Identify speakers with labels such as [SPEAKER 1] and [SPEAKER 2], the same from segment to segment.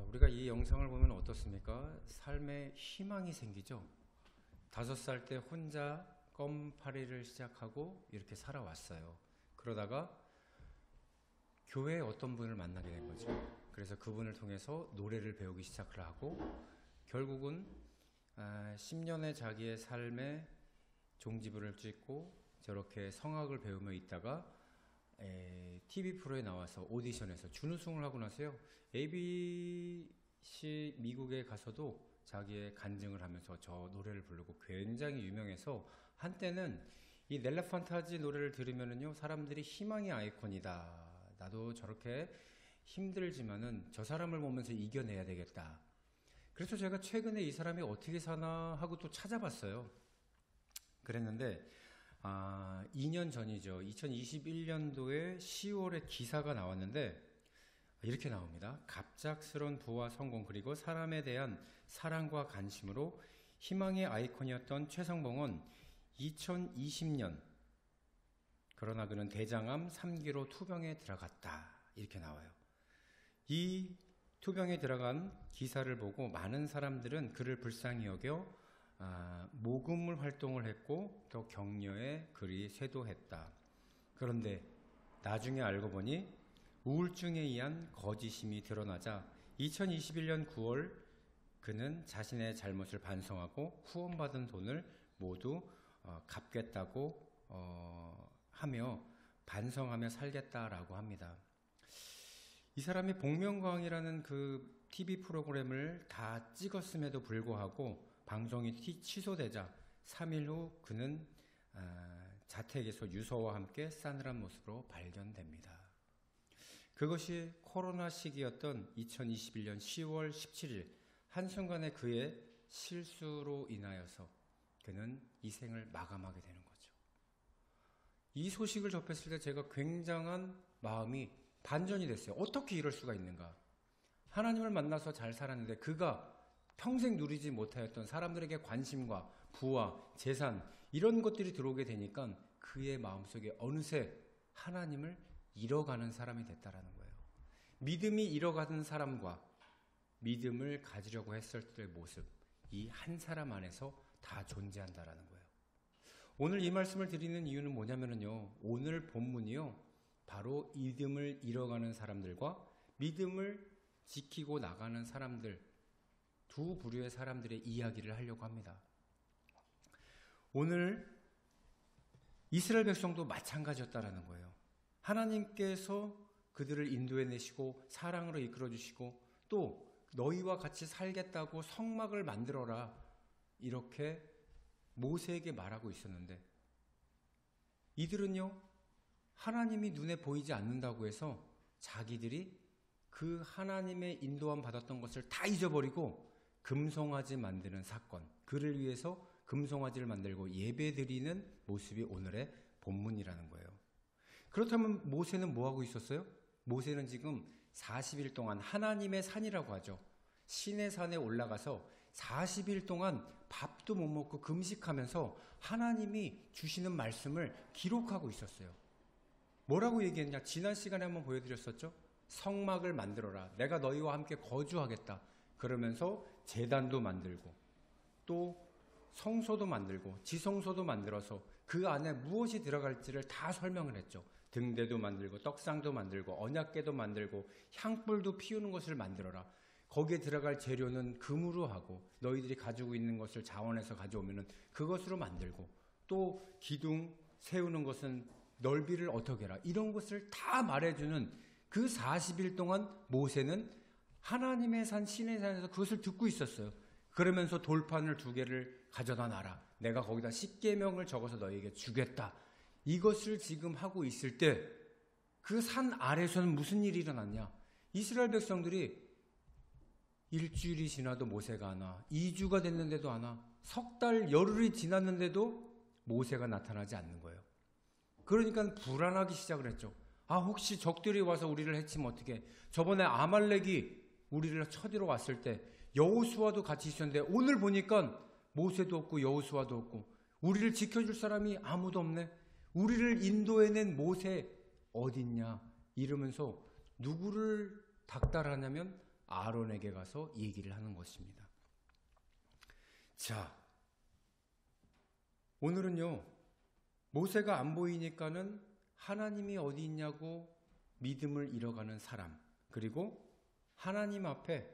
[SPEAKER 1] 우리가 이 영상을 보면 어떻습니까? 삶에 희망이 생기죠. 5살 때 혼자 껌파리를 시작하고 이렇게 살아왔어요. 그러다가 교회에 어떤 분을 만나게 된 거죠. 그래서 그분을 통해서 노래를 배우기 시작을 하고 결국은 10년의 자기의 삶에 종지부를 찍고 저렇게 성악을 배우며 있다가 TV 프로에 나와서 오디션에서 준우승을 하고 나서요. ABC 미국에 가서도 자기의 간증을 하면서 저 노래를 부르고 굉장히 유명해서 한때는 이 넬라 판타지 노래를 들으면은요 사람들이 희망의 아이콘이다. 나도 저렇게 힘들지만은 저 사람을 보면서 이겨내야 되겠다. 그래서 제가 최근에 이 사람이 어떻게 사나 하고 또 찾아봤어요. 그랬는데 2년 전이죠. 2021년도에 10월에 기사가 나왔는데 이렇게 나옵니다. 갑작스런 부와 성공 그리고 사람에 대한 사랑과 관심으로 희망의 아이콘이었던 최상봉은 2020년 그러나 그는 대장암 3기로 투병에 들어갔다. 이렇게 나와요. 이 투병에 들어간 기사를 보고 많은 사람들은 그를 불쌍히 여겨 모금을 활동을 했고 또 격려에 글이 쇄도했다. 그런데 나중에 알고 보니 우울증에 의한 거짓임이 드러나자 2021년 9월 그는 자신의 잘못을 반성하고 후원받은 돈을 모두 갚겠다고 하며 반성하며 살겠다라고 합니다. 이 사람이 복면가왕이라는 그 TV 프로그램을 다 찍었음에도 불구하고 방송이 취소되자 3일 후 그는 자택에서 유서와 함께 싸늘한 모습으로 발견됩니다. 그것이 코로나 시기였던 2021년 10월 17일 한순간에 그의 실수로 인하여서 그는 이 생을 마감하게 되는 거죠. 이 소식을 접했을 때 제가 굉장한 마음이 반전이 됐어요. 어떻게 이럴 수가 있는가? 하나님을 만나서 잘 살았는데 그가 평생 누리지 못하였던 사람들에게 관심과 부와 재산 이런 것들이 들어오게 되니까 그의 마음속에 어느새 하나님을 잃어가는 사람이 됐다라는 거예요. 믿음이 잃어가는 사람과 믿음을 가지려고 했을 때의 모습 이 한 사람 안에서 다 존재한다라는 거예요. 오늘 이 말씀을 드리는 이유는 뭐냐면요. 오늘 본문이요. 바로 믿음을 잃어가는 사람들과 믿음을 지키고 나가는 사람들 두 부류의 사람들의 이야기를 하려고 합니다. 오늘 이스라엘 백성도 마찬가지였다라는 거예요. 하나님께서 그들을 인도해 내시고 사랑으로 이끌어 주시고 또 너희와 같이 살겠다고 성막을 만들어라 이렇게 모세에게 말하고 있었는데 이들은요 하나님이 눈에 보이지 않는다고 해서 자기들이 그 하나님의 인도함 받았던 것을 다 잊어버리고 금송아지 만드는 사건 그를 위해서 금송아지를 만들고 예배드리는 모습이 오늘의 본문이라는 거예요. 그렇다면 모세는 뭐하고 있었어요? 모세는 지금 40일 동안 하나님의 산이라고 하죠. 신의 산에 올라가서 40일 동안 밥도 못 먹고 금식하면서 하나님이 주시는 말씀을 기록하고 있었어요. 뭐라고 얘기했냐? 지난 시간에 한번 보여드렸었죠? 성막을 만들어라. 내가 너희와 함께 거주하겠다. 그러면서 제단도 만들고 또 성소도 만들고 지성소도 만들어서 그 안에 무엇이 들어갈지를 다 설명을 했죠. 등대도 만들고 떡상도 만들고 언약궤도 만들고 향불도 피우는 것을 만들어라. 거기에 들어갈 재료는 금으로 하고 너희들이 가지고 있는 것을 자원해서 가져오면은 그것으로 만들고 또 기둥 세우는 것은 넓이를 어떻게 해라. 이런 것을 다 말해주는 그 40일 동안 모세는 하나님의 산 신의 산에서 그것을 듣고 있었어요. 그러면서 돌판을 2개를 가져다 놔라. 내가 거기다 10계명을 적어서 너희에게 주겠다. 이것을 지금 하고 있을 때 그 산 아래에서는 무슨 일이 일어났냐? 이스라엘 백성들이 일주일이 지나도 모세가 안 와. 2주가 됐는데도 안 와. 석 달 열흘이 지났는데도 모세가 나타나지 않는 거예요. 그러니까 불안하기 시작을 했죠. 혹시 적들이 와서 우리를 해치면 어떡해. 저번에 아말렉이 우리를 쳐들어 왔을 때 여호수아도 같이 있었는데 오늘 보니까 모세도 없고 여호수아도 없고 우리를 지켜줄 사람이 아무도 없네. 우리를 인도해낸 모세 어딨냐 이러면서 누구를 닥달하냐면 아론에게 가서 얘기를 하는 것입니다. 자, 오늘은요, 모세가 안 보이니까는 하나님이 어디 있냐고 믿음을 잃어가는 사람, 그리고 하나님 앞에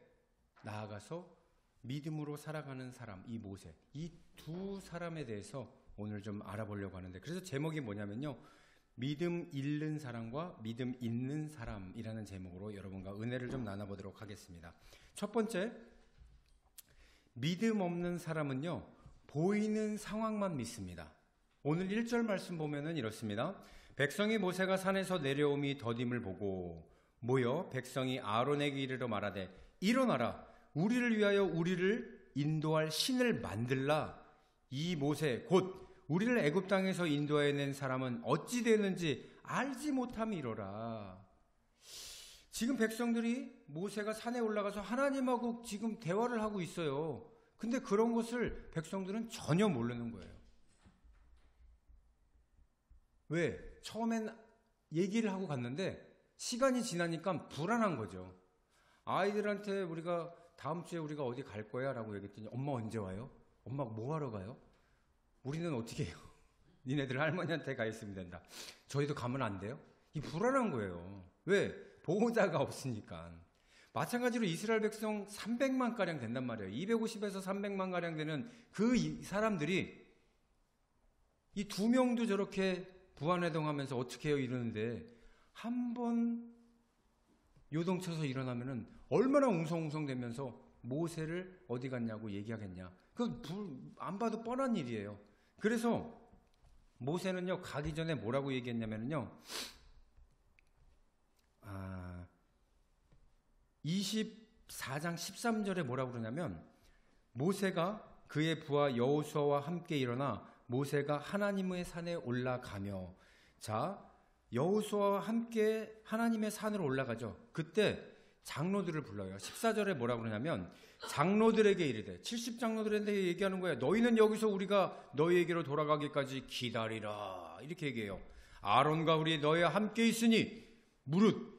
[SPEAKER 1] 나아가서 믿음으로 살아가는 사람, 이 모세, 이 두 사람에 대해서 오늘 좀 알아보려고 하는데, 그래서 제목이 뭐냐면요, 믿음 잃는 사람과 믿음 있는 사람이라는 제목으로 여러분과 은혜를 좀 나눠보도록 하겠습니다. 첫 번째, 믿음 없는 사람은요, 보이는 상황만 믿습니다. 오늘 1절 말씀 보면은 이렇습니다. 백성이 모세가 산에서 내려오미 더딤을 보고 모여 백성이 아론에게 이르러 말하되 일어나라, 우리를 위하여 우리를 인도할 신을 만들라. 이 모세 곧 우리를 애굽 땅에서 인도하여 낸 사람은 어찌 되는지 알지 못함이로라. 지금 백성들이 모세가 산에 올라가서 하나님하고 지금 대화를 하고 있어요. 근데 그런 것을 백성들은 전혀 모르는 거예요. 왜? 처음엔 얘기를 하고 갔는데 시간이 지나니까 불안한 거죠. 아이들한테 우리가 다음 주에 우리가 어디 갈 거야? 라고 얘기했더니 엄마 언제 와요? 엄마 뭐 하러 가요? 우리는 어떻게 해요? 니네들 할머니한테 가 있으면 된다. 저희도 가면 안 돼요? 이 불안한 거예요. 왜? 보호자가 없으니까. 마찬가지로 이스라엘 백성 300만 가량 된단 말이에요. 250에서 300만 가량 되는 그 사람들이 이 두 명도 저렇게 부안해동하면서 어떻게 해요? 이러는데 한 번 요동쳐서 일어나면은 얼마나 웅성웅성대면서 모세를 어디 갔냐고 얘기하겠냐. 안 봐도 뻔한 일이에요. 그래서 모세는요, 가기 전에 뭐라고 얘기했냐면요, 24장 13절에 뭐라고 그러냐면, 모세가 그의 부하 여호수아와 함께 일어나 모세가 하나님의 산에 올라가며, 자, 여호수아와 함께 하나님의 산으로 올라가죠. 그때 장로들을 불러요. 14절에 뭐라고 그러냐면, 장로들에게 이르되, 70장로들한테 얘기하는 거예요. 너희는 여기서 우리가 너희에게로 돌아가기까지 기다리라. 이렇게 얘기해요. 아론과 우리 너희와 함께 있으니 무릇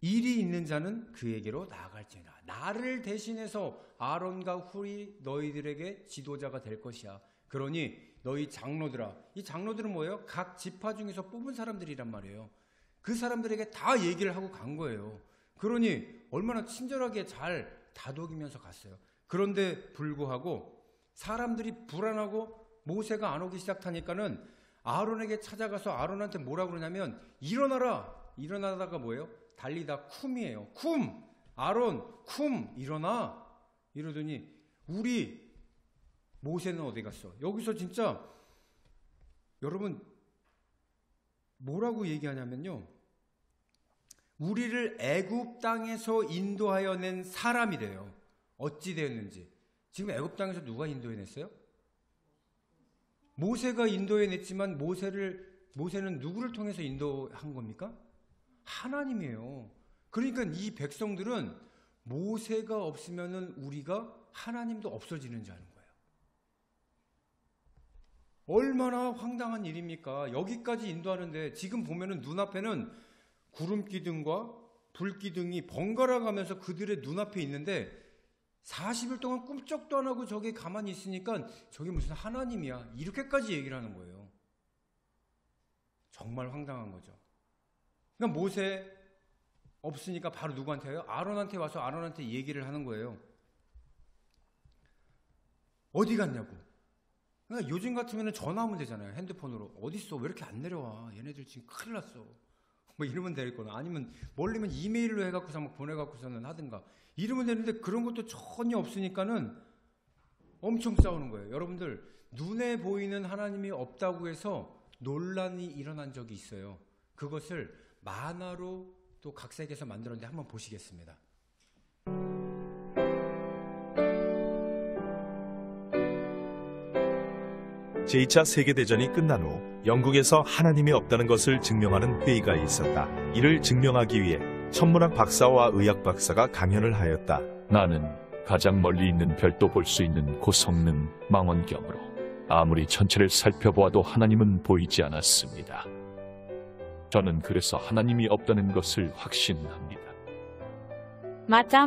[SPEAKER 1] 일이 있는 자는 그에게로 나아갈지니라. 나를 대신해서 아론과 훌이 너희들에게 지도자가 될 것이야. 그러니 너희 장로들아. 이 장로들은 뭐예요? 각 지파 중에서 뽑은 사람들이란 말이에요. 그 사람들에게 다 얘기를 하고 간 거예요. 그러니 얼마나 친절하게 잘 다독이면서 갔어요. 그런데 불구하고 사람들이 불안하고 모세가 안 오기 시작하니까는 아론에게 찾아가서 아론한테 뭐라고 그러냐면, 일어나라. 일어나다가 뭐예요? 달리다 쿰이에요. 쿰! 아론, 쿰! 일어나! 이러더니 우리 모세는 어디 갔어? 여기서 진짜 여러분 뭐라고 얘기하냐면요, 우리를 애굽 땅에서 인도하여 낸 사람이래요. 어찌 되었는지. 지금 애굽 땅에서 누가 인도해냈어요? 모세가 인도해냈지만 모세는 누구를 통해서 인도한 겁니까? 하나님이에요. 그러니까 이 백성들은 모세가 없으면은 우리가 하나님도 없어지는 줄 아는 거예요. 얼마나 황당한 일입니까? 여기까지 인도하는데 지금 보면은 눈앞에는 구름기둥과 불기둥이 번갈아 가면서 그들의 눈앞에 있는데 40일 동안 꿈쩍도 안 하고 저기 가만히 있으니까 저게 무슨 하나님이야. 이렇게까지 얘기를 하는 거예요. 정말 황당한 거죠. 그러니까 모세 없으니까 바로 누구한테 해요? 아론한테 와서 아론한테 얘기를 하는 거예요. 어디 갔냐고. 그러니까 요즘 같으면 전화하면 되잖아요. 핸드폰으로. 어디 있어? 왜 이렇게 안 내려와? 얘네들 지금 큰일 났어. 뭐 이러면 될 거나, 아니면 멀리면 이메일로 해갖고서 막 보내갖고서는 하든가 이러면 되는데, 그런 것도 전혀 없으니까는 엄청 싸우는 거예요. 여러분들, 눈에 보이는 하나님이 없다고 해서 논란이 일어난 적이 있어요. 그것을 만화로 또 각색해서 만들었는데 한번 보시겠습니다.
[SPEAKER 2] 제2차 세계대전이 끝난 후 영국에서 하나님이 없다는 것을 증명하는 회의가 있었다. 이를 증명하기 위해 천문학 박사와 의학 박사가 강연을 하였다.
[SPEAKER 3] 나는 가장 멀리 있는 별도 볼 수 있는 고성능 망원경으로 아무리 전체를 살펴보아도 하나님은 보이지 않았습니다. 저는 그래서 하나님이 없다는 것을 확신합니다.
[SPEAKER 4] 맞아.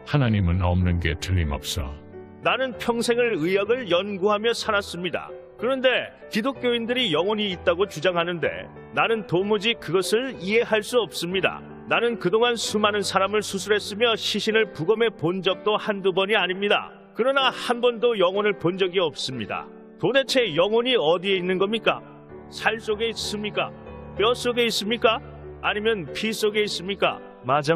[SPEAKER 3] 하나님은 없는 게 틀림없어.
[SPEAKER 5] 나는 평생을 의학을 연구하며 살았습니다. 그런데 기독교인들이 영혼이 있다고 주장하는데 나는 도무지 그것을 이해할 수 없습니다. 나는 그동안 수많은 사람을 수술했으며 시신을 부검해 본 적도 한두 번이 아닙니다. 그러나 한 번도 영혼을 본 적이 없습니다. 도대체 영혼이 어디에 있는 겁니까? 살 속에 있습니까? 뼈 속에 있습니까? 아니면 피 속에 있습니까?
[SPEAKER 3] 맞아.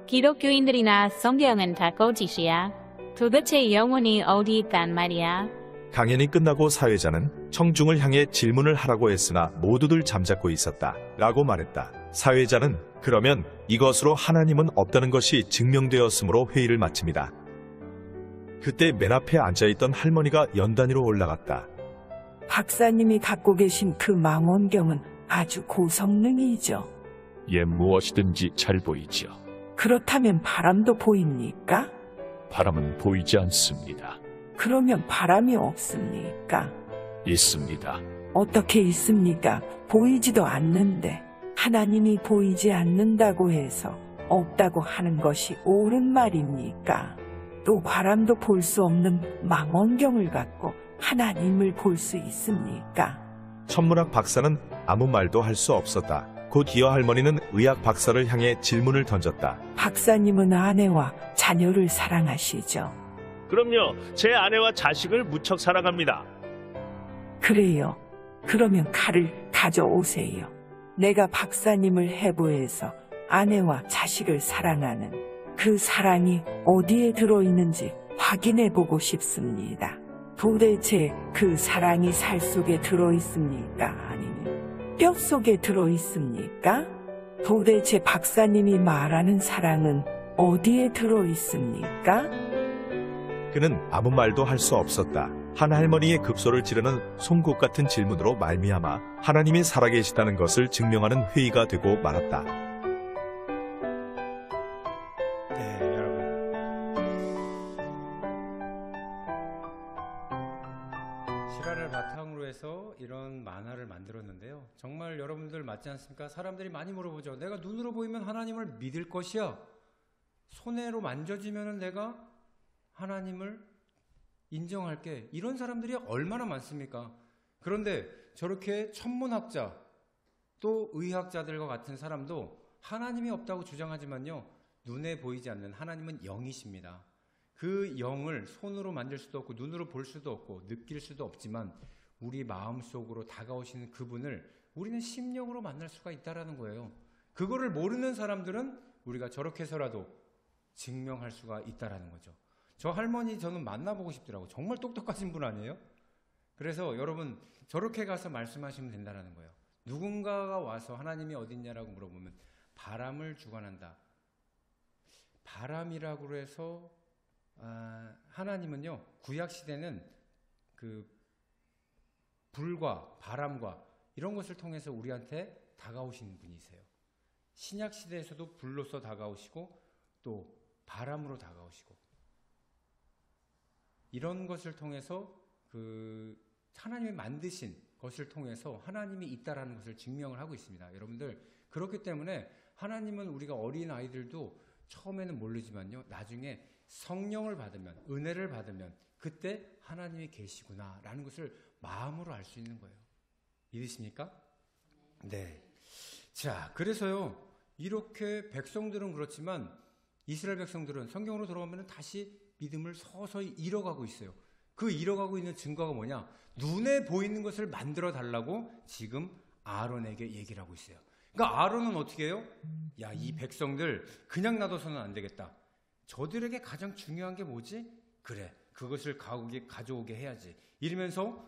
[SPEAKER 4] 기독교인들이나 성경은 다 거짓이야. 도대체 영혼이 어디 있단 말이야?
[SPEAKER 2] 강연이 끝나고 사회자는 청중을 향해 질문을 하라고 했으나 모두들 잠잡고 있었다 라고 말했다. 사회자는 그러면 이것으로 하나님은 없다는 것이 증명되었으므로 회의를 마칩니다. 그때 맨 앞에 앉아있던 할머니가 연단위로 올라갔다.
[SPEAKER 6] 박사님이 갖고 계신 그 망원경은 아주 고성능이죠.
[SPEAKER 3] 예, 무엇이든지 잘 보이죠.
[SPEAKER 6] 그렇다면 바람도 보입니까?
[SPEAKER 3] 바람은 보이지 않습니다.
[SPEAKER 6] 그러면 바람이 없습니까?
[SPEAKER 3] 있습니다.
[SPEAKER 6] 어떻게 있습니까? 보이지도 않는데 하나님이 보이지 않는다고 해서 없다고 하는 것이 옳은 말입니까? 또 바람도 볼 수 없는 망원경을 갖고 하나님을 볼 수 있습니까?
[SPEAKER 2] 천문학 박사는 아무 말도 할 수 없었다. 곧 이어 할머니는 의학 박사를 향해 질문을 던졌다.
[SPEAKER 6] 박사님은 아내와 자녀를 사랑하시죠?
[SPEAKER 5] 그럼요. 제 아내와 자식을 무척 사랑합니다.
[SPEAKER 6] 그래요. 그러면 칼을 가져오세요. 내가 박사님을 해부해서 아내와 자식을 사랑하는 그 사랑이 어디에 들어있는지 확인해보고 싶습니다. 도대체 그 사랑이 살 속에 들어있습니까? 아니면 뼈 속에 들어있습니까? 도대체 박사님이 말하는 사랑은 어디에 들어있습니까?
[SPEAKER 2] 그는 아무 말도 할 수 없었다. 한 할머니의 급소를 찌르는 송곳 같은 질문으로 말미암아 하나님이 살아계시다는 것을 증명하는 회의가 되고 말았다.
[SPEAKER 1] 네, 여러분. 실화를 바탕으로 해서 이런 만화를 만들었는데요. 정말 여러분들 맞지 않습니까? 사람들이 많이 물어보죠. 내가 눈으로 보이면 하나님을 믿을 것이야. 손으로 만져지면 내가 하나님을 인정할게. 이런 사람들이 얼마나 많습니까? 그런데 저렇게 천문학자 또 의학자들과 같은 사람도 하나님이 없다고 주장하지만요, 눈에 보이지 않는 하나님은 영이십니다. 그 영을 손으로 만질 수도 없고 눈으로 볼 수도 없고 느낄 수도 없지만 우리 마음속으로 다가오시는 그분을 우리는 심령으로 만날 수가 있다는 거예요. 그거를 모르는 사람들은 우리가 저렇게 해서라도 증명할 수가 있다는 거죠. 저 할머니 저는 만나보고 싶더라고요. 정말 똑똑하신 분 아니에요? 그래서 여러분 저렇게 가서 말씀하시면 된다는 거예요. 누군가가 와서 하나님이 어딨냐라고 물어보면 바람을 주관한다. 바람이라고 해서 하나님은요, 구약시대는 그 불과 바람과 이런 것을 통해서 우리한테 다가오시는 분이세요. 신약시대에서도 불로서 다가오시고 또 바람으로 다가오시고 이런 것을 통해서 그 하나님이 만드신 것을 통해서 하나님이 있다라는 것을 증명을 하고 있습니다. 여러분들, 그렇기 때문에 하나님은 우리가 어린 아이들도 처음에는 모르지만요, 나중에 성령을 받으면, 은혜를 받으면 그때 하나님이 계시구나 라는 것을 마음으로 알 수 있는 거예요. 믿으십니까? 네. 자, 그래서요, 이렇게 백성들은 그렇지만 이스라엘 백성들은 성경으로 돌아오면 다시 믿음을 서서히 잃어가고 있어요. 그 잃어가고 있는 증거가 뭐냐? 눈에 보이는 것을 만들어 달라고 지금 아론에게 얘기를 하고 있어요. 그러니까 아론은 어떻게 해요? 야, 이 백성들 그냥 놔둬서는 안 되겠다. 저들에게 가장 중요한 게 뭐지? 그래, 그것을 가져오게 해야지. 이러면서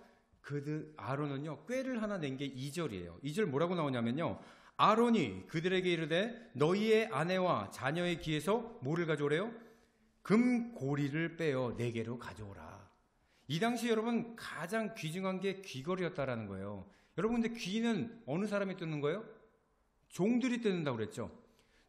[SPEAKER 1] 아론은요, 꾀를 하나 낸 게 2절이에요. 2절 뭐라고 나오냐면요, 아론이 그들에게 이르되 너희의 아내와 자녀의 귀에서 뭐를 가져오래요? 금고리를 빼어 내게로 가져오라. 이 당시 여러분 가장 귀중한 게 귀걸이였다라는 거예요. 여러분, 근데 귀는 어느 사람이 뜯는 거예요? 종들이 뜯는다고 그랬죠.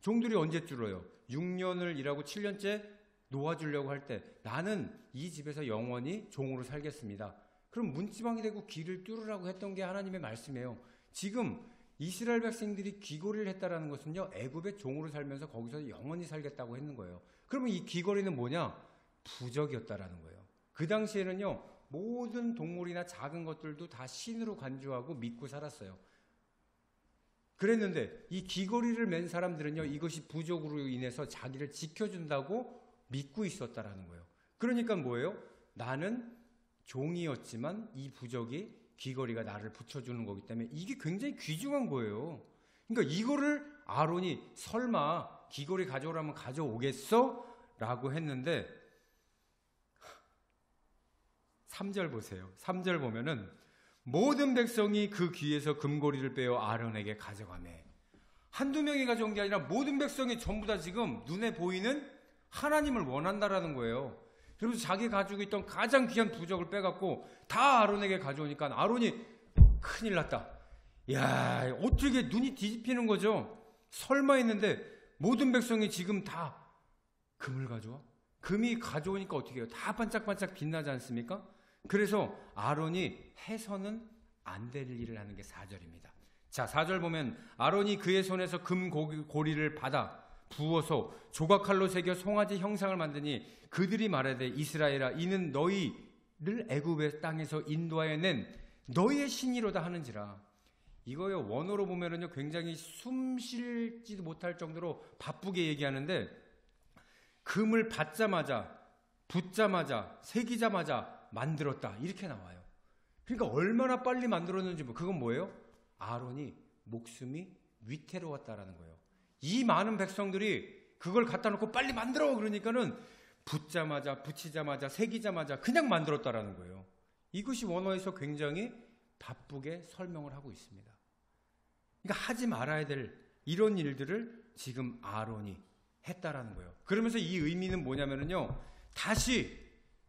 [SPEAKER 1] 종들이 언제 뚫어요? 6년을 일하고 7년째 놓아주려고 할 때 나는 이 집에서 영원히 종으로 살겠습니다. 그럼 문지방이 되고 귀를 뚫으라고 했던 게 하나님의 말씀이에요. 지금 이스라엘 백성들이 귀걸이를 했다라는 것은요, 애굽의 종으로 살면서 거기서 영원히 살겠다고 했는 거예요. 그러면 이 귀걸이는 뭐냐? 부적이었다라는 거예요. 그 당시에는요, 모든 동물이나 작은 것들도 다 신으로 간주하고 믿고 살았어요. 그랬는데 이 귀걸이를 맨 사람들은요, 이것이 부적으로 인해서 자기를 지켜준다고 믿고 있었다라는 거예요. 그러니까 뭐예요? 나는 종이었지만 이 부적이 귀걸이가 나를 붙여주는 거기 때문에 이게 굉장히 귀중한 거예요. 그러니까 이거를 아론이 설마 귀걸이 가져오라면 가져오겠어? 라고 했는데 3절 보세요. 3절 보면은 모든 백성이 그 귀에서 금고리를 빼어 아론에게 가져가매. 한두 명이 가져온 게 아니라 모든 백성이 전부 다 지금 눈에 보이는 하나님을 원한다라는 거예요. 그래서 자기 가지고 있던 가장 귀한 부적을 빼갖고 다 아론에게 가져오니까 아론이 큰일 났다. 야, 어떻게 눈이 뒤집히는 거죠? 설마 했는데 모든 백성이 지금 다 금을 가져와? 금이 가져오니까 어떻게 해요? 다 반짝반짝 빛나지 않습니까? 그래서 아론이 해서는 안 될 일을 하는 게 4절입니다. 자, 4절 보면 아론이 그의 손에서 금 고리를 받아 부어서 조각칼로 새겨 송아지 형상을 만드니 그들이 말하되 이스라엘아 이는 너희를 애굽의 땅에서 인도하여 낸 너희의 신이로다 하는지라. 이거요, 원어로 보면은요 굉장히 숨 쉬지도 못할 정도로 바쁘게 얘기하는데 금을 받자마자 붙자마자 새기자마자 만들었다 이렇게 나와요. 그러니까 얼마나 빨리 만들었는지 그건 뭐예요? 아론이 목숨이 위태로웠다라는 거예요. 이 많은 백성들이 그걸 갖다 놓고 빨리 만들어 그러니까는 붙자마자 붙이자마자 새기자마자 그냥 만들었다라는 거예요. 이것이 원어에서 굉장히 바쁘게 설명을 하고 있습니다. 그러니까 하지 말아야 될 이런 일들을 지금 아론이 했다라는 거예요. 그러면서 이 의미는 뭐냐면요, 다시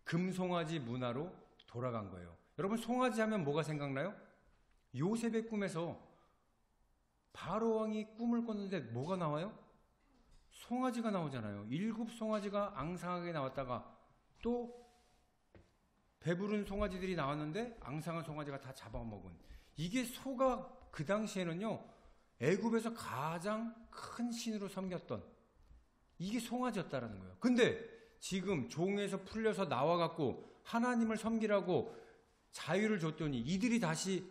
[SPEAKER 1] 금송아지 문화로 돌아간 거예요. 여러분, 송아지 하면 뭐가 생각나요? 요셉의 꿈에서 바로 왕이 꿈을 꿨는데 뭐가 나와요? 송아지가 나오잖아요. 7 송아지가 앙상하게 나왔다가 또 배부른 송아지들이 나왔는데 앙상한 송아지가 다 잡아먹은, 이게 소가 그 당시에는요 애굽에서 가장 큰 신으로 섬겼던 이게 송아지였다라는 거예요. 근데 지금 종에서 풀려서 나와갖고 하나님을 섬기라고 자유를 줬더니 이들이 다시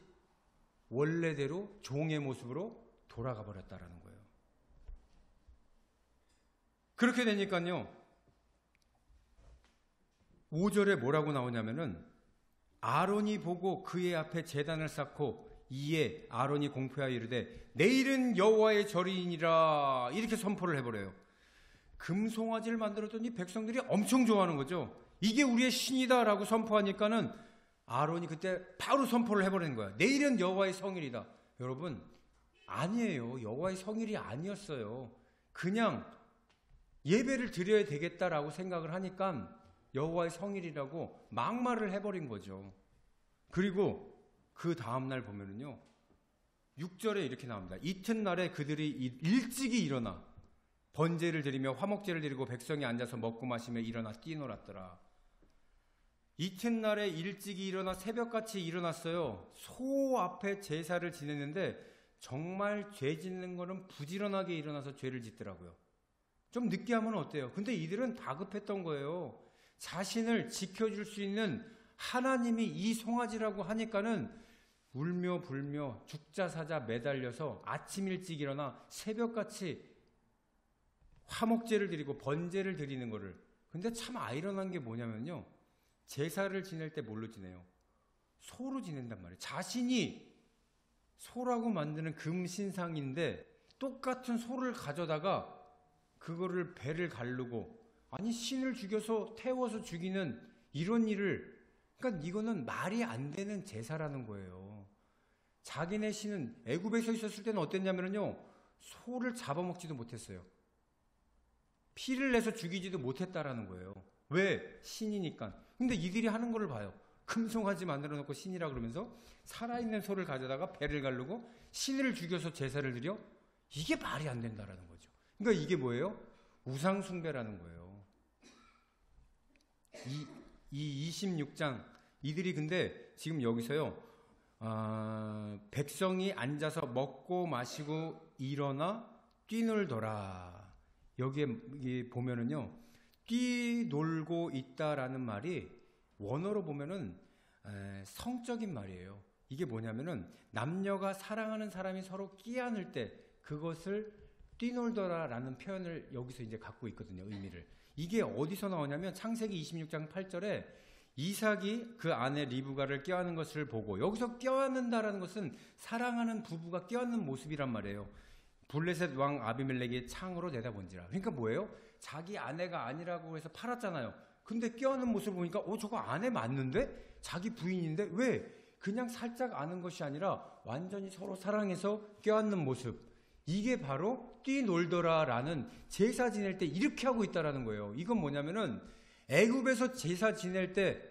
[SPEAKER 1] 원래대로 종의 모습으로 돌아가 버렸다라는 거예요. 그렇게 되니까요 5절에 뭐라고 나오냐면은 아론이 보고 그의 앞에 제단을 쌓고 이에 아론이 공표하여 이르되 내일은 여호와의 절이니라 이렇게 선포를 해버려요. 금송아지를 만들었더니 백성들이 엄청 좋아하는 거죠. 이게 우리의 신이다 라고 선포하니까는 아론이 그때 바로 선포를 해버리는 거야. 내일은 여호와의 성일이다. 여러분, 아니에요. 여호와의 성일이 아니었어요. 그냥 예배를 드려야 되겠다라고 생각을 하니까 여호와의 성일이라고 막말을 해버린 거죠. 그리고 그 다음날 보면은요 6절에 이렇게 나옵니다. 이튿날에 그들이 일찍이 일어나 번제를 드리며 화목제를 드리고 백성이 앉아서 먹고 마시며 일어나 뛰놀았더라. 이튿날에 일찍이 일어나 새벽같이 일어났어요. 소 앞에 제사를 지냈는데 정말 죄 짓는 거는 부지런하게 일어나서 죄를 짓더라고요. 좀 늦게 하면 어때요? 근데 이들은 다급했던 거예요. 자신을 지켜줄 수 있는 하나님이 이 송아지라고 하니까는 울며 불며 죽자사자 매달려서 아침 일찍 일어나 새벽같이 화목제를 드리고 번제를 드리는 거를. 근데 참 아이러니한 게 뭐냐면요, 제사를 지낼 때 뭘로 지내요? 소로 지낸단 말이에요. 자신이 소라고 만드는 금신상인데 똑같은 소를 가져다가 그거를 배를 가르고, 아니 신을 죽여서 태워서 죽이는 이런 일을, 그러니까 이거는 말이 안 되는 제사라는 거예요. 자기네 신은 애굽에서 있었을 때는 어땠냐면요 소를 잡아먹지도 못했어요. 피를 내서 죽이지도 못했다라는 거예요. 왜? 신이니까. 근데 이들이 하는 거를 봐요. 금송아지 만들어 놓고 신이라 그러면서 살아있는 소를 가져다가 배를 가르고 신을 죽여서 제사를 드려? 이게 말이 안 된다라는 거죠. 그러니까 이게 뭐예요? 우상숭배라는 거예요. 이 26장, 이들이 근데 지금 여기서요 백성이 앉아서 먹고 마시고 일어나 뛰놀더라. 여기에 보면은요, 뛰놀고 있다라는 말이 원어로 보면은 성적인 말이에요. 이게 뭐냐면은 남녀가 사랑하는 사람이 서로 끼안을 때 그것을 뛰놀더라라는 표현을 여기서 이제 갖고 있거든요. 의미를. 이게 어디서 나오냐면 창세기 26장 8절에 이삭이 그 아내 리브가를 껴안는 것을 보고, 여기서 껴안는다라는 것은 사랑하는 부부가 껴안는 모습이란 말이에요. 블레셋 왕 아비멜렉이 창으로 내다본지라. 그러니까 뭐예요? 자기 아내가 아니라고 해서 팔았잖아요. 근데 껴안는 모습을 보니까 저거 아내 맞는데? 자기 부인인데? 왜? 그냥 살짝 아는 것이 아니라 완전히 서로 사랑해서 껴안는 모습. 이게 바로 뛰놀더라라는 제사 지낼 때 이렇게 하고 있다라는 거예요. 이건 뭐냐면은 애굽에서 제사 지낼 때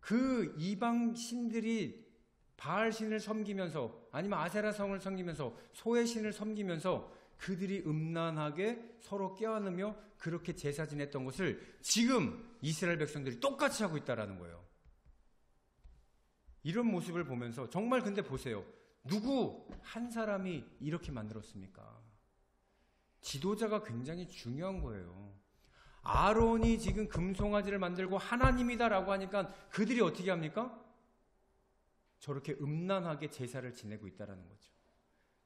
[SPEAKER 1] 그 이방 신들이 바알 신을 섬기면서 아니면 아세라 성을 섬기면서 소의 신을 섬기면서 그들이 음란하게 서로 껴안으며 그렇게 제사 지냈던 것을 지금 이스라엘 백성들이 똑같이 하고 있다라는 거예요. 이런 모습을 보면서 정말 근데 보세요. 누구 한 사람이 이렇게 만들었습니까? 지도자가 굉장히 중요한 거예요. 아론이 지금 금송아지를 만들고 하나님이다라고 하니까 그들이 어떻게 합니까? 저렇게 음란하게 제사를 지내고 있다라는 거죠.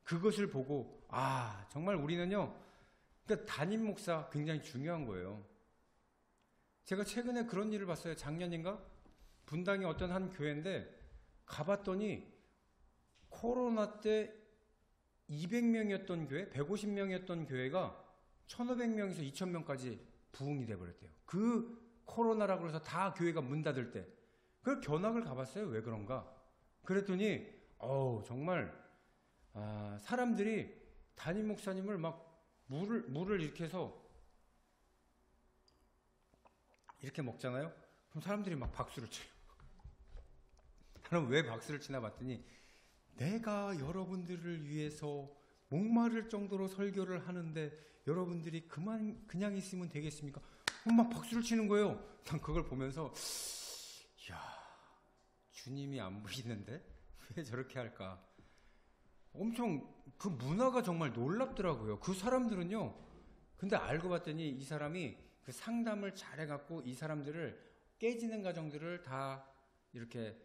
[SPEAKER 1] 그것을 보고 정말 우리는요, 그러니까 담임 목사 굉장히 중요한 거예요. 제가 최근에 그런 일을 봤어요. 작년인가? 분당의 어떤 한 교회인데 가봤더니 코로나 때 200명이었던 교회, 150명이었던 교회가 1,500명에서 2,000명까지 부흥이 돼버렸대요. 그 코로나라고 해서 다 교회가 문 닫을 때. 그걸 견학을 가봤어요. 왜 그런가? 그랬더니 정말 사람들이 담임 목사님을 막 물을 이렇게 해서 이렇게 먹잖아요. 그럼 사람들이 막 박수를 쳐요. 나는 왜 박수를 치나 봤더니 내가 여러분들을 위해서 목마를 정도로 설교를 하는데 여러분들이 그냥 있으면 되겠습니까? 막 박수를 치는 거예요. 난 그걸 보면서 주님이 안 보이는데 왜 저렇게 할까? 엄청 그 문화가 정말 놀랍더라고요. 그 사람들은요. 근데 알고 봤더니 이 사람이 그 상담을 잘해갖고 이 사람들을 깨지는 가정들을 다 이렇게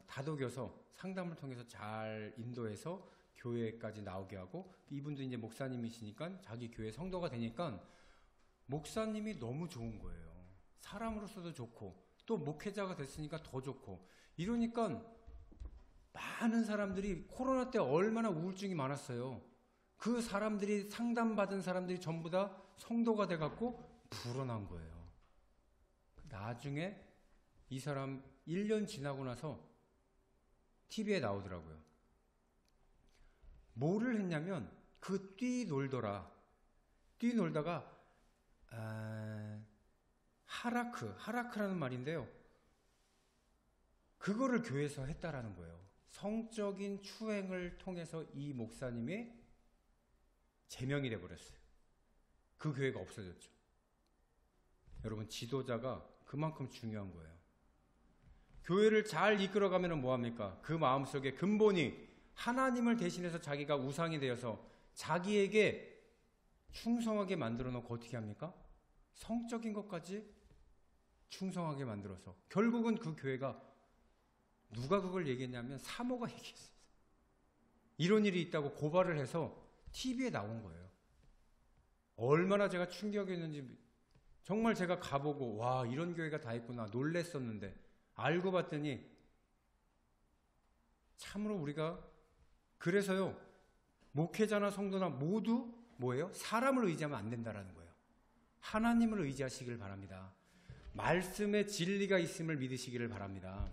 [SPEAKER 1] 다독여서 상담을 통해서 잘 인도해서 교회까지 나오게 하고, 이분도 이제 목사님이시니까 자기 교회 성도가 되니까 목사님이 너무 좋은 거예요. 사람으로서도 좋고 또 목회자가 됐으니까 더 좋고, 이러니까 많은 사람들이 코로나 때 얼마나 우울증이 많았어요. 그 사람들이 상담받은 사람들이 전부 다 성도가 돼갖고 불어난 거예요. 나중에 이 사람 1년 지나고 나서 TV에 나오더라고요. 뭐를 했냐면 그 뛰놀다가 하라크라는 말인데요. 그거를 교회에서 했다라는 거예요. 성적인 추행을 통해서 이 목사님이 제명이 돼버렸어요. 그 교회가 없어졌죠. 여러분, 지도자가 그만큼 중요한 거예요. 교회를 잘 이끌어가면 뭐합니까? 그 마음속에 근본이 하나님을 대신해서 자기가 우상이 되어서 자기에게 충성하게 만들어 놓고 어떻게 합니까? 성적인 것까지 충성하게 만들어서 결국은 그 교회가, 누가 그걸 얘기했냐면 사모가 얘기했어요. 이런 일이 있다고 고발을 해서 TV에 나온 거예요. 얼마나 제가 충격이었는지, 정말 제가 가보고 와, 이런 교회가 다 있구나 놀랬었는데, 알고 봤더니 참으로 우리가, 그래서요, 목회자나 성도나 모두 뭐예요? 사람을 의지하면 안 된다라는 거예요. 하나님을 의지하시길 바랍니다. 말씀에 진리가 있음을 믿으시기를 바랍니다.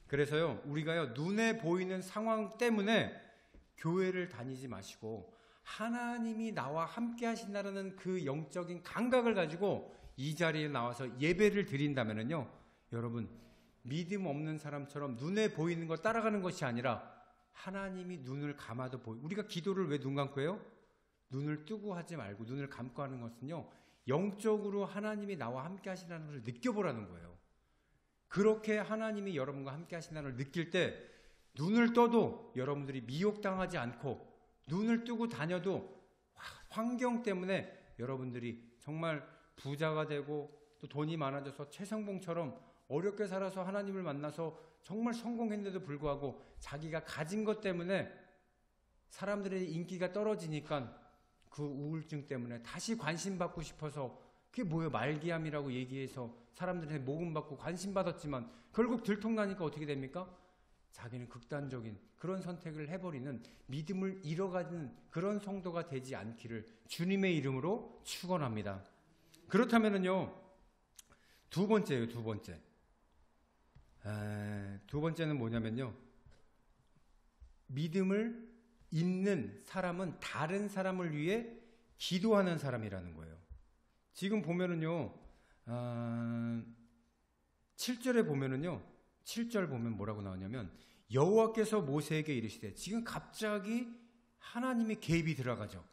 [SPEAKER 1] 그래서요, 우리가요, 눈에 보이는 상황 때문에 교회를 다니지 마시고 하나님이 나와 함께 하신다는 그 영적인 감각을 가지고 이 자리에 나와서 예배를 드린다면요, 여러분, 믿음 없는 사람처럼 눈에 보이는 거 따라가는 것이 아니라 하나님이 눈을 감아도 우리가 기도를 왜 눈 감고 해요? 눈을 뜨고 하지 말고 눈을 감고 하는 것은요, 영적으로 하나님이 나와 함께 하신다는 것을 느껴보라는 거예요. 그렇게 하나님이 여러분과 함께 하신다는 걸 느낄 때 눈을 떠도 여러분들이 미혹당하지 않고 눈을 뜨고 다녀도 환경 때문에 여러분들이 정말 부자가 되고 또 돈이 많아져서 최성봉처럼 어렵게 살아서 하나님을 만나서 정말 성공했는데도 불구하고 자기가 가진 것 때문에 사람들의 인기가 떨어지니까 그 우울증 때문에 다시 관심받고 싶어서 그게 뭐예요? 말기암이라고 얘기해서 사람들한테 모금받고 관심받았지만 결국 들통나니까 어떻게 됩니까? 자기는 극단적인 그런 선택을 해버리는 믿음을 잃어가는 그런 성도가 되지 않기를 주님의 이름으로 축원합니다. 그렇다면은요, 두 번째예요. 두 번째. 두 번째는 뭐냐면요, 믿음을 있는 사람은 다른 사람을 위해 기도하는 사람이라는 거예요. 지금 보면은요, 7절에 보면은요, 7절 보면 뭐라고 나오냐면 여호와께서 모세에게 이르시되, 지금 갑자기 하나님의 개입이 들어가죠.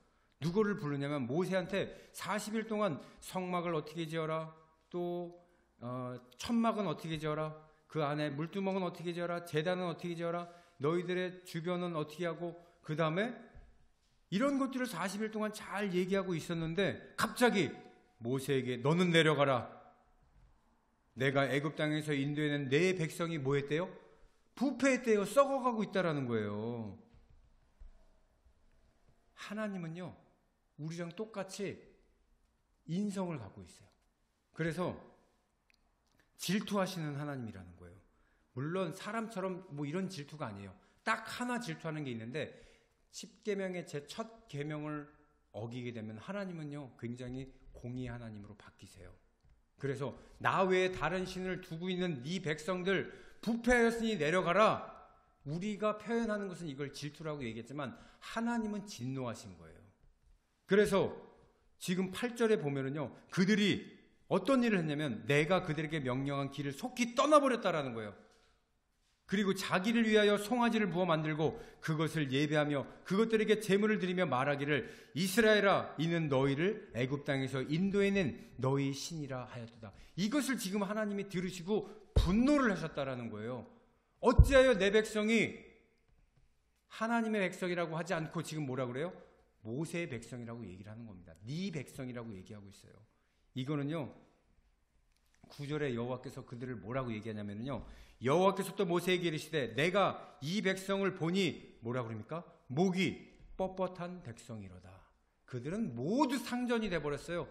[SPEAKER 1] 누구를 부르냐면 모세한테 40일 동안 성막을 어떻게 지어라, 또 천막은 어떻게 지어라, 그 안에 물두멍은 어떻게 지어라, 제단은 어떻게 지어라, 너희들의 주변은 어떻게 하고, 그 다음에 이런 것들을 40일 동안 잘 얘기하고 있었는데 갑자기 모세에게 너는 내려가라. 내가 애굽 땅에서 인도해낸 내 백성이 뭐 했대요? 부패했대요. 썩어가고 있다라는 거예요. 하나님은요, 우리랑 똑같이 인성을 갖고 있어요. 그래서 질투하시는 하나님이라는 거예요. 물론 사람처럼 뭐 이런 질투가 아니에요. 딱 하나 질투하는 게 있는데 10계명의 제 첫 계명을 어기게 되면 하나님은요, 굉장히 공의 하나님으로 바뀌세요. 그래서 나 외에 다른 신을 두고 있는 네 백성들 부패하였으니 내려가라. 우리가 표현하는 것은 이걸 질투라고 얘기했지만 하나님은 진노하신 거예요. 그래서 지금 8절에 보면은요, 그들이 어떤 일을 했냐면 내가 그들에게 명령한 길을 속히 떠나버렸다라는 거예요. 그리고 자기를 위하여 송아지를 부어 만들고 그것을 예배하며 그것들에게 제물을 드리며 말하기를 이스라엘아, 이는 너희를 애굽 땅에서 인도해낸 너희 신이라 하였도다. 이것을 지금 하나님이 들으시고 분노를 하셨다라는 거예요. 어찌하여 내 백성이 하나님의 백성이라고 하지 않고 지금 뭐라 그래요? 모세의 백성이라고 얘기를 하는 겁니다. 네 백성이라고 얘기하고 있어요. 이거는요, 9절에 여호와께서 그들을 뭐라고 얘기하냐면요, 여호와께서 또 모세에게 이르시되 내가 이 백성을 보니 뭐라 그럽니까? 목이 뻣뻣한 백성이로다. 그들은 모두 상전이 돼버렸어요.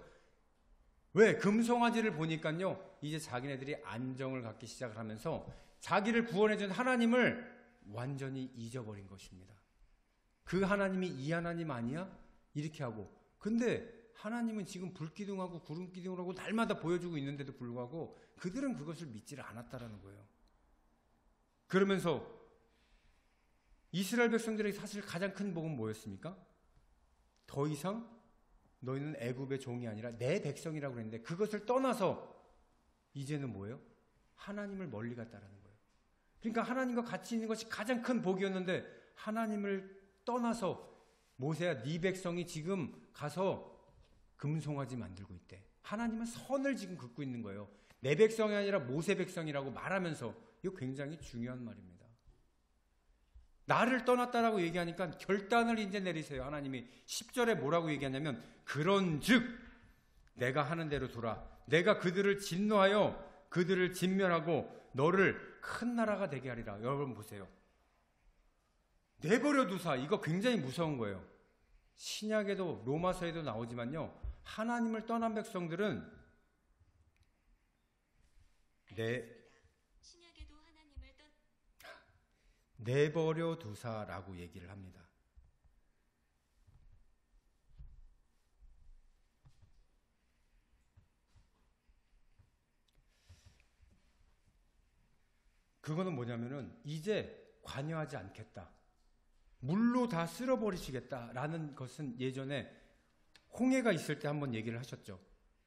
[SPEAKER 1] 왜? 금송아지를 보니까요, 이제 자기네들이 안정을 갖기 시작을 하면서 자기를 구원해준 하나님을 완전히 잊어버린 것입니다. 그 하나님이 이 하나님 아니야? 이렇게 하고, 근데 하나님은 지금 불기둥하고 구름기둥을 하고 날마다 보여주고 있는데도 불구하고 그들은 그것을 믿지를 않았다라는 거예요. 그러면서 이스라엘 백성들의 사실 가장 큰 복은 뭐였습니까? 더 이상 너희는 애굽의 종이 아니라 내 백성이라고 그랬는데 그것을 떠나서 이제는 뭐예요? 하나님을 멀리 갔다라는 거예요. 그러니까 하나님과 같이 있는 것이 가장 큰 복이었는데 하나님을 떠나서 모세야, 네 백성이 지금 가서 금송아지 만들고 있대. 하나님은 선을 지금 긋고 있는 거예요. 내 백성이 아니라 모세 백성이라고 말하면서. 이거 굉장히 중요한 말입니다. 나를 떠났다라고 얘기하니까 결단을 이제 내리세요. 하나님이 10절에 뭐라고 얘기하냐면 그런즉 내가 하는 대로 두라. 내가 그들을 진노하여 그들을 진멸하고 너를 큰 나라가 되게 하리라. 여러분 보세요. 내버려 두사. 이거 굉장히 무서운 거예요. 신약에도 로마서에도 나오지만요, 하나님을 떠난 백성들은 내버려 두사라고 얘기를 합니다. 그거는 뭐냐면은 이제 관여하지 않겠다, 물로 다 쓸어버리시겠다라는 것은 예전에 홍해가 있을 때 한번 얘기를 하셨죠.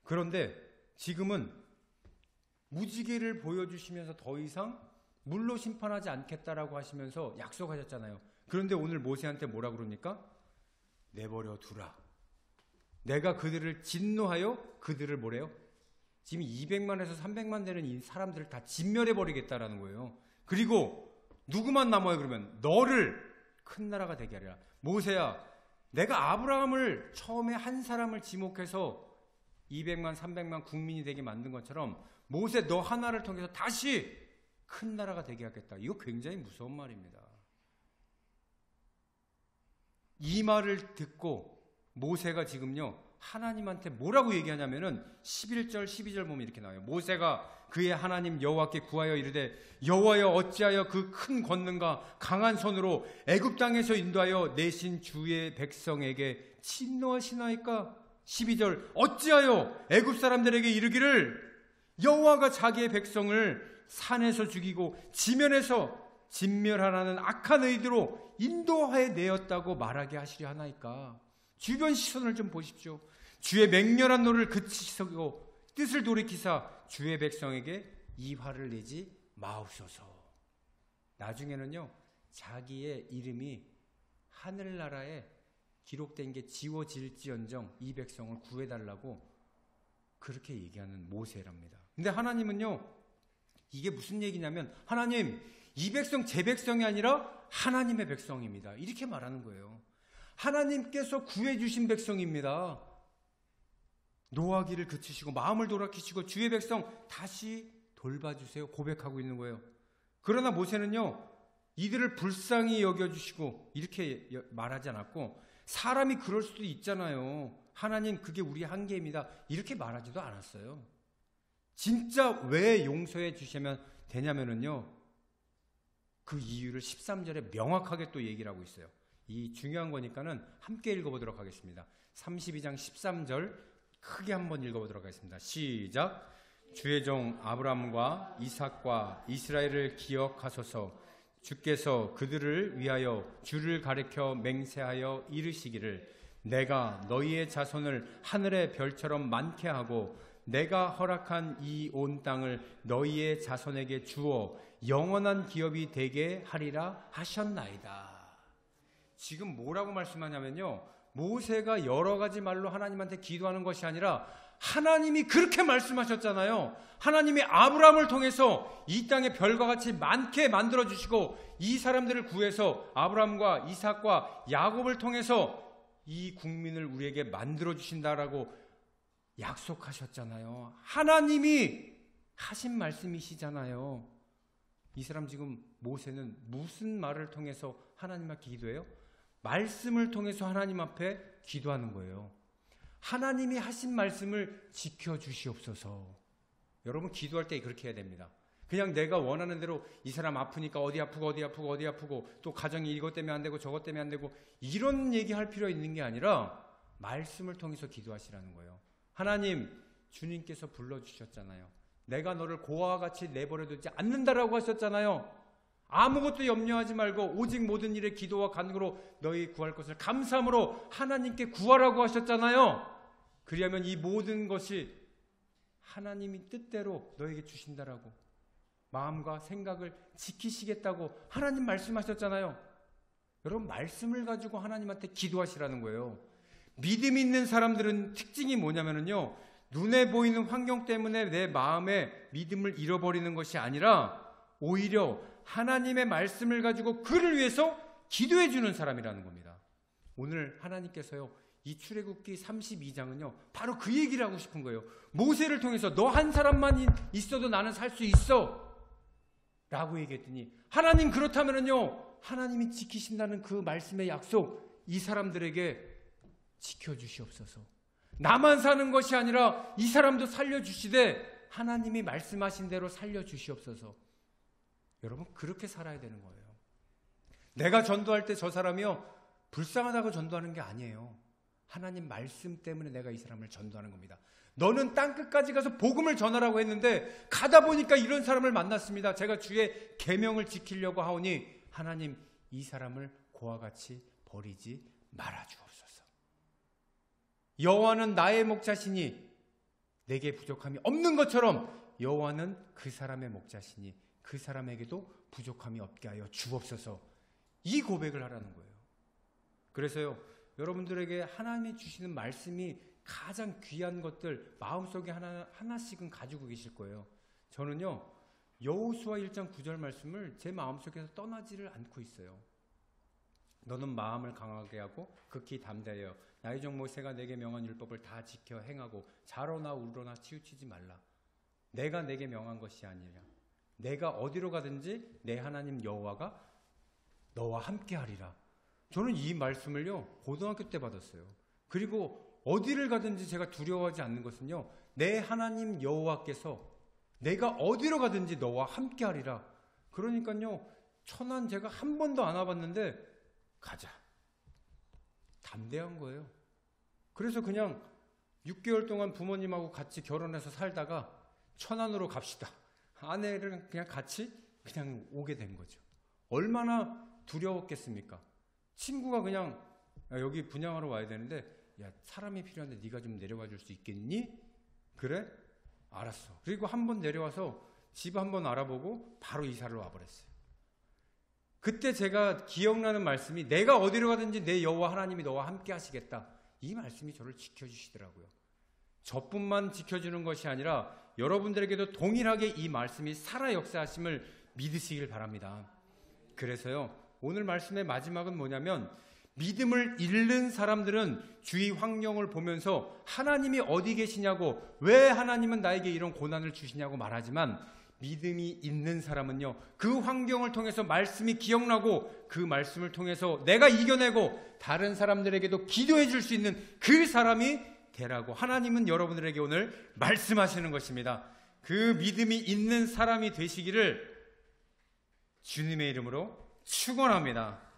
[SPEAKER 1] 그런데 지금은 무지개를 보여주시면서 더 이상 물로 심판하지 않겠다라고 하시면서 약속하셨잖아요. 그런데 오늘 모세한테 뭐라 그럽니까? 내버려 두라. 내가 그들을 진노하여 그들을 뭐래요? 지금 200만에서 300만 되는 이 사람들을 다 진멸해버리겠다라는 거예요. 그리고 누구만 남아요? 그러면 너를 큰 나라가 되게 하리라. 모세야, 내가 아브라함을 처음에 한 사람을 지목해서 200만 300만 국민이 되게 만든 것처럼 모세 너 하나를 통해서 다시 큰 나라가 되게 하겠다. 이거 굉장히 무서운 말입니다. 이 말을 듣고 모세가 지금요 하나님한테 뭐라고 얘기하냐면은 11절 12절 보면 이렇게 나와요. 모세가 그의 하나님 여호와께 구하여 이르되 여호와여 어찌하여 그 큰 권능과 강한 손으로 애굽 땅에서 인도하여 내신 주의 백성에게 진노하시나이까. 12절 어찌하여 애굽 사람들에게 이르기를 여호와가 자기의 백성을 산에서 죽이고 지면에서 진멸하라는 악한 의도로 인도하여 내었다고 말하게 하시려 하나이까. 주변 시선을 좀 보십시오. 주의 맹렬한 노를 그치시고 뜻을 돌이키사 주의 백성에게 이 화를 내지 마옵소서. 나중에는요 자기의 이름이 하늘나라에 기록된 게 지워질지언정 이 백성을 구해달라고 그렇게 얘기하는 모세랍니다. 근데 하나님은요 이게 무슨 얘기냐면 하나님 이 백성 제 백성이 아니라 하나님의 백성입니다. 이렇게 말하는 거예요. 하나님께서 구해주신 백성입니다. 노하기를 그치시고 마음을 돌아키시고 주의 백성 다시 돌봐주세요. 고백하고 있는 거예요. 그러나 모세는요 이들을 불쌍히 여겨주시고 이렇게 말하지 않았고 사람이 그럴 수도 있잖아요. 하나님 그게 우리 한계입니다. 이렇게 말하지도 않았어요. 진짜 왜 용서해 주시면 되냐면은요 그 이유를 13절에 명확하게 또 얘기를 하고 있어요. 이 중요한 거니까는 함께 읽어보도록 하겠습니다. 32장 13절 크게 한번 읽어보도록 하겠습니다. 시작. 주의 종 아브라함과 이삭과 이스라엘을 기억하소서. 주께서 그들을 위하여 주를 가리켜 맹세하여 이르시기를 내가 너희의 자손을 하늘의 별처럼 많게 하고 내가 허락한 이 온 땅을 너희의 자손에게 주어 영원한 기업이 되게 하리라 하셨나이다. 지금 뭐라고 말씀하냐면요 모세가 여러 가지 말로 하나님한테 기도하는 것이 아니라 하나님이 그렇게 말씀하셨잖아요. 하나님이 아브라함을 통해서 이 땅에 별과 같이 많게 만들어주시고 이 사람들을 구해서 아브라함과 이삭과 야곱을 통해서 이 국민을 우리에게 만들어주신다라고 약속하셨잖아요. 하나님이 하신 말씀이시잖아요. 이 사람 지금 모세는 무슨 말을 통해서 하나님 앞에 기도해요? 말씀을 통해서 하나님 앞에 기도하는 거예요. 하나님이 하신 말씀을 지켜주시옵소서. 여러분 기도할 때 그렇게 해야 됩니다. 그냥 내가 원하는 대로 이 사람 아프니까 어디 아프고 또 가정이 이것 때문에 안 되고 저것 때문에 안 되고 이런 얘기할 필요 있는 게 아니라 말씀을 통해서 기도하시라는 거예요. 하나님 주님께서 불러주셨잖아요. 내가 너를 고아와 같이 내버려 두지 않는다라고 하셨잖아요. 아무것도 염려하지 말고 오직 모든 일에 기도와 간구로 너희 구할 것을 감사함으로 하나님께 구하라고 하셨잖아요. 그리하면 이 모든 것이 하나님이 뜻대로 너에게 주신다라고 마음과 생각을 지키시겠다고 하나님 말씀하셨잖아요. 여러분 말씀을 가지고 하나님한테 기도하시라는 거예요. 믿음 있는 사람들은 특징이 뭐냐면요 눈에 보이는 환경 때문에 내 마음의 믿음을 잃어버리는 것이 아니라 오히려 하나님의 말씀을 가지고 그를 위해서 기도해 주는 사람이라는 겁니다. 오늘 하나님께서요 이 출애굽기 32장은요 바로 그 얘기를 하고 싶은 거예요. 모세를 통해서 너 한 사람만 있어도 나는 살 수 있어 라고 얘기했더니 하나님 그렇다면요 하나님이 지키신다는 그 말씀의 약속 이 사람들에게 지켜주시옵소서. 나만 사는 것이 아니라 이 사람도 살려주시되 하나님이 말씀하신 대로 살려주시옵소서. 여러분 그렇게 살아야 되는 거예요. 내가 전도할 때 저 사람이요 불쌍하다고 전도하는 게 아니에요. 하나님 말씀 때문에 내가 이 사람을 전도하는 겁니다. 너는 땅끝까지 가서 복음을 전하라고 했는데 가다 보니까 이런 사람을 만났습니다. 제가 주의 계명을 지키려고 하오니 하나님 이 사람을 고와 같이 버리지 말아 주옵소서. 여호와는 나의 목자시니 내게 부족함이 없는 것처럼 여호와는 그 사람의 목자시니 그 사람에게도 부족함이 없게 하여 주옵소서. 이 고백을 하라는 거예요. 그래서요 여러분들에게 하나님이 주시는 말씀이 가장 귀한 것들 마음속에 하나씩은 가지고 계실 거예요. 저는요 여호수아 1장 9절 말씀을 제 마음속에서 떠나지를 않고 있어요. 너는 마음을 강하게 하고 극히 담대하여 나의 종 모세가 내게 명한 율법을 다 지켜 행하고 자로나 울로나 치우치지 말라. 내가 내게 명한 것이 아니라 내가 어디로 가든지 내 하나님 여호와가 너와 함께 하리라. 저는 이 말씀을요 고등학교 때 받았어요. 그리고 어디를 가든지 제가 두려워하지 않는 것은요, 내 하나님 여호와께서 내가 어디로 가든지 너와 함께 하리라. 그러니까요, 천안 제가 한 번도 안 와봤는데 가자. 담대한 거예요. 그래서 그냥 6개월 동안 부모님하고 같이 결혼해서 살다가 천안으로 갑시다. 아내를 그냥 같이 그냥 오게 된 거죠. 얼마나 두려웠겠습니까? 친구가 그냥 여기 분양하러 와야 되는데 야, 사람이 필요한데 네가 좀 내려와 줄 수 있겠니? 그래? 알았어. 그리고 한번 내려와서 집 한번 알아보고 바로 이사를 와버렸어요. 그때 제가 기억나는 말씀이 내가 어디로 가든지 내 여호와 하나님이 너와 함께 하시겠다. 이 말씀이 저를 지켜주시더라고요. 저뿐만 지켜주는 것이 아니라 여러분들에게도 동일하게 이 말씀이 살아 역사하심을 믿으시길 바랍니다. 그래서요, 오늘 말씀의 마지막은 뭐냐면 믿음을 잃는 사람들은 주위 환경을 보면서 하나님이 어디 계시냐고, 왜 하나님은 나에게 이런 고난을 주시냐고 말하지만 믿음이 있는 사람은요, 그 환경을 통해서 말씀이 기억나고 그 말씀을 통해서 내가 이겨내고 다른 사람들에게도 기도해 줄 수 있는 그 사람이 되라고 하나님은 여러분들에게 오늘 말씀하시는 것입니다. 그 믿음이 있는 사람이 되시기를 주님의 이름으로 축원합니다.